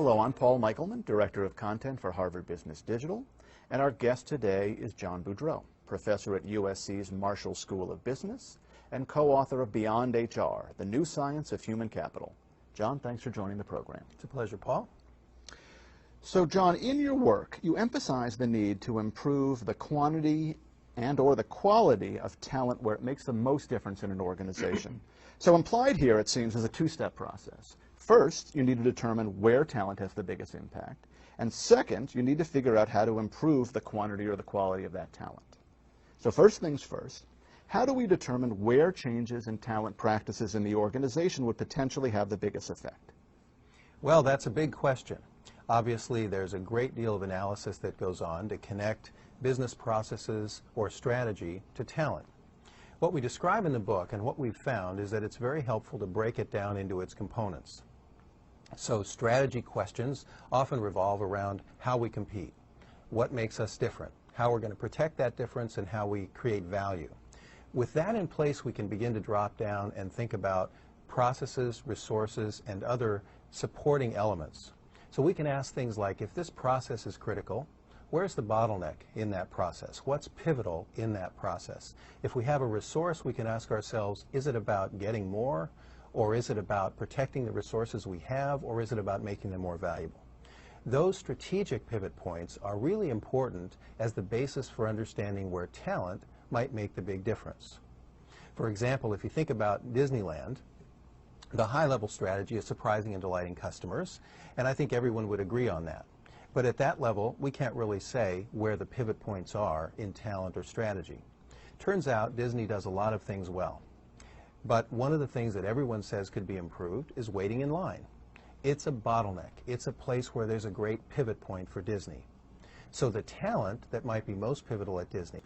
Hello, I'm Paul Michelman, Director of Content for Harvard Business Digital, and our guest today is John Boudreau, Professor at USC's Marshall School of Business and co-author of Beyond HR, The New Science of Human Capital. John, thanks for joining the program. It's a pleasure, Paul. So, John, in your work, you emphasize the need to improve the quantity and/or the quality of talent where it makes the most difference in an organization. So implied here, it seems, is a two-step process. First, you need to determine where talent has the biggest impact. And second, you need to figure out how to improve the quantity or the quality of that talent. So first things first, how do we determine where changes in talent practices in the organization would potentially have the biggest effect? Well, that's a big question. Obviously, there's a great deal of analysis that goes on to connect business processes or strategy to talent. What we describe in the book and what we've found is that it's very helpful to break it down into its components. So strategy questions often revolve around how we compete, what makes us different, how we're going to protect that difference, and how we create value. With that in place, we can begin to drop down and think about processes, resources, and other supporting elements. So we can ask things like, if this process is critical, where's the bottleneck in that process? What's pivotal in that process? If we have a resource, we can ask ourselves, is it about getting more, or is it about protecting the resources we have, or is it about making them more valuable? Those strategic pivot points are really important as the basis for understanding where talent might make the big difference. For example, if you think about Disneyland, the high-level strategy is surprising and delighting customers, and I think everyone would agree on that. But at that level, we can't really say where the pivot points are in talent or strategy. Turns out Disney does a lot of things well. But one of the things that everyone says could be improved is waiting in line. It's a bottleneck. It's a place where there's a great pivot point for Disney. So the talent that might be most pivotal at Disney,